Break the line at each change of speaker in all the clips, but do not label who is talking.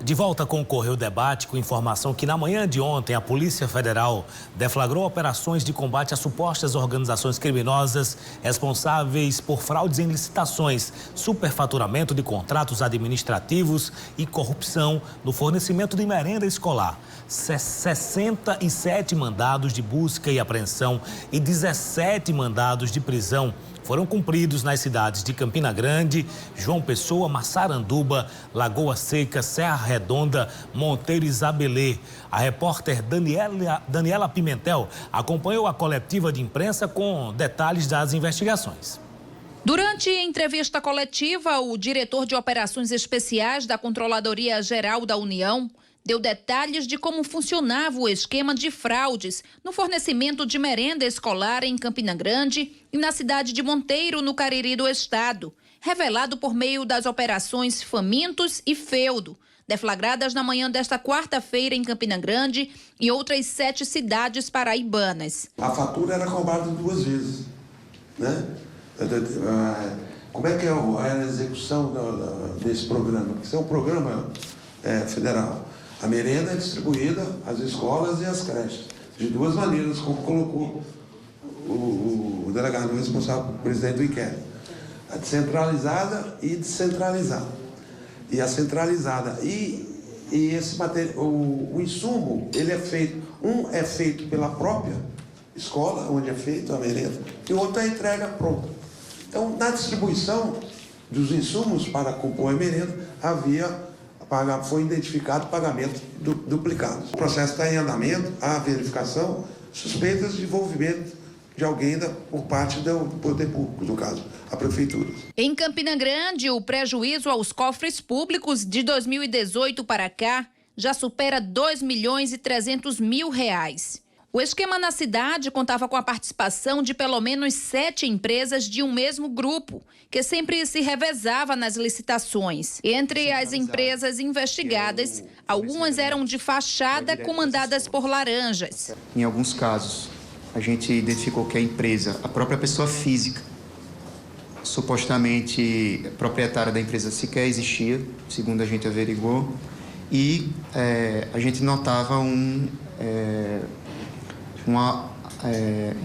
De volta com o Correio Debate, com informação que na manhã de ontem a Polícia Federal deflagrou operações de combate a supostas organizações criminosas responsáveis por fraudes em licitações, superfaturamento de contratos administrativos e corrupção no fornecimento de merenda escolar. 67 mandados de busca e apreensão e 17 mandados de prisão foram cumpridos nas cidades de Campina Grande, João Pessoa, Massaranduba, Lagoa Seca, Serra Redonda, Monteiro e Isabelê. A repórter Daniela Pimentel acompanhou a coletiva de imprensa com detalhes das investigações.
Durante a entrevista coletiva, o diretor de Operações Especiais da Controladoria Geral da União deu detalhes de como funcionava o esquema de fraudes no fornecimento de merenda escolar em Campina Grande e na cidade de Monteiro, no Cariri do Estado, revelado por meio das operações Famintos e Feudo, deflagradas na manhã desta quarta-feira em Campina Grande e outras 7 cidades paraibanas.
A fatura era cobrada 2 vezes, né? Como é que é a execução desse programa? Isso é um programa federal. A merenda é distribuída às escolas e às creches, de 2 maneiras, como colocou o delegado responsável, o presidente do inquérito. A descentralizada e descentralizada. E a centralizada. E esse material, o insumo, ele é feito, um é feito pela própria escola, onde é feito a merenda, e o outro é a entrega pronta. Então, na distribuição dos insumos para compor a merenda, foi identificado pagamento duplicado. O processo está em andamento, há verificação, suspeitas de envolvimento de alguém por parte do poder público, no caso, a prefeitura.
Em Campina Grande, o prejuízo aos cofres públicos de 2018 para cá já supera R$2.300.000. O esquema na cidade contava com a participação de pelo menos 7 empresas de um mesmo grupo, que sempre se revezava nas licitações. Entre as empresas investigadas, algumas eram de fachada comandadas por laranjas.
Em alguns casos, a gente identificou que a empresa, a própria pessoa física, supostamente proprietária da empresa sequer existia, segundo a gente averiguou, e a gente notava um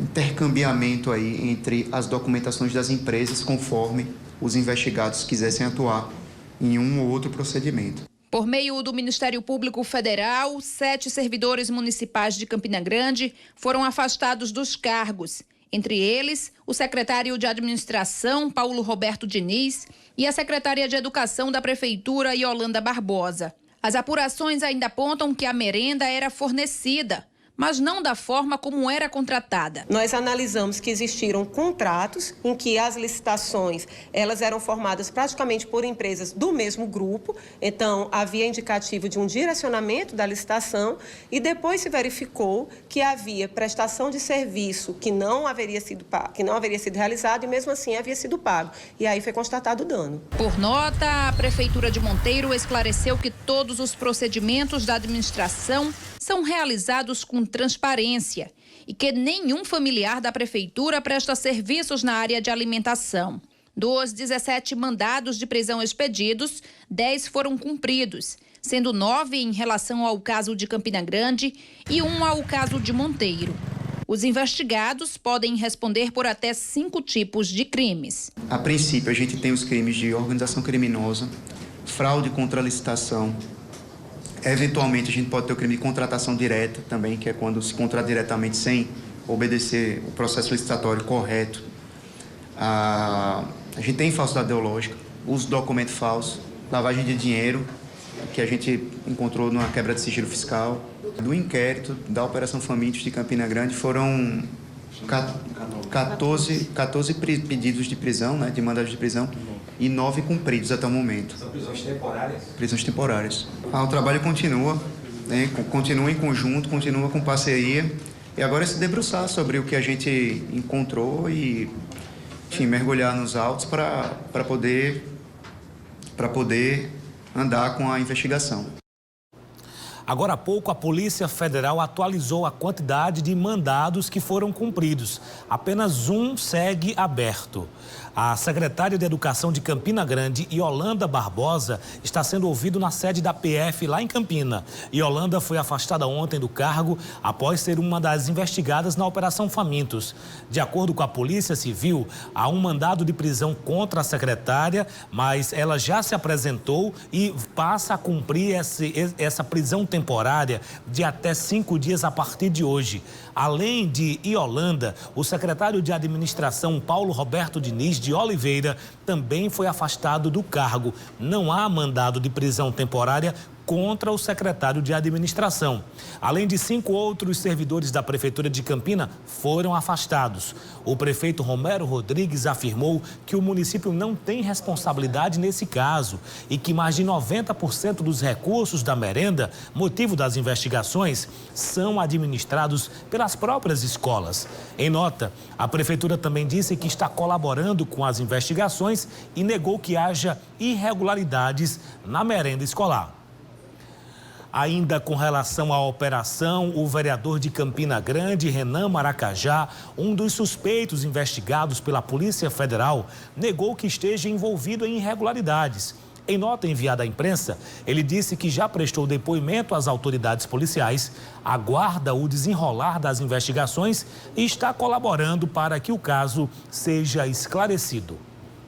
intercambiamento aí entre as documentações das empresas conforme os investigados quisessem atuar em um ou outro procedimento.
Por meio do Ministério Público Federal, 7 servidores municipais de Campina Grande foram afastados dos cargos. Entre eles, o secretário de Administração, Paulo Roberto Diniz, e a secretária de Educação da Prefeitura, Yolanda Barbosa. As apurações ainda apontam que a merenda era fornecida, mas não da forma como era contratada.
Nós analisamos que existiram contratos em que as licitações elas eram formadas praticamente por empresas do mesmo grupo, então havia indicativo de um direcionamento da licitação e depois se verificou que havia prestação de serviço que não haveria sido realizado e mesmo assim havia sido pago. E aí foi constatado o dano.
Por nota, a Prefeitura de Monteiro esclareceu que todos os procedimentos da administração são realizados com transparência e que nenhum familiar da prefeitura presta serviços na área de alimentação. Dos 17 mandados de prisão expedidos, 10 foram cumpridos, sendo 9 em relação ao caso de Campina Grande e 1 ao caso de Monteiro. Os investigados podem responder por até 5 tipos de crimes.
A princípio, a gente tem os crimes de organização criminosa, fraude contra a licitação. Eventualmente, a gente pode ter o crime de contratação direta também, que é quando se contrata diretamente sem obedecer o processo licitatório correto. A gente tem falsidade ideológica, uso de documento falso, lavagem de dinheiro, que a gente encontrou numa quebra de sigilo fiscal. Do inquérito da Operação Famintos de Campina Grande foram 14 pedidos de prisão, né, de mandados de prisão, e 9 cumpridos até o momento.
São prisões temporárias?
Prisões temporárias. O trabalho continua, né, continua em conjunto, continua com parceria, e agora é se debruçar sobre o que a gente encontrou e, enfim, mergulhar nos autos para poder andar com a investigação.
Agora há pouco, a Polícia Federal atualizou a quantidade de mandados que foram cumpridos. Apenas um segue aberto. A secretária de Educação de Campina Grande, Yolanda Barbosa, está sendo ouvido na sede da PF lá em Campina. Yolanda foi afastada ontem do cargo após ser uma das investigadas na Operação Famintos. De acordo com a Polícia Civil, há um mandado de prisão contra a secretária, mas ela já se apresentou e passa a cumprir essa prisão temporária de até 5 dias a partir de hoje. Além de Yolanda, o secretário de Administração, Paulo Roberto Diniz de Oliveira, também foi afastado do cargo. Não há mandado de prisão temporária contra o secretário de Administração. Além de 5 outros servidores da Prefeitura de Campina foram afastados. O prefeito Romero Rodrigues afirmou que o município não tem responsabilidade nesse caso e que mais de 90% dos recursos da merenda, motivo das investigações, são administrados pelas próprias escolas. Em nota, a Prefeitura também disse que está colaborando com as investigações e negou que haja irregularidades na merenda escolar. Ainda com relação à operação, o vereador de Campina Grande, Renan Maracajá, um dos suspeitos investigados pela Polícia Federal, negou que esteja envolvido em irregularidades. Em nota enviada à imprensa, ele disse que já prestou depoimento às autoridades policiais, aguarda o desenrolar das investigações e está colaborando para que o caso seja esclarecido.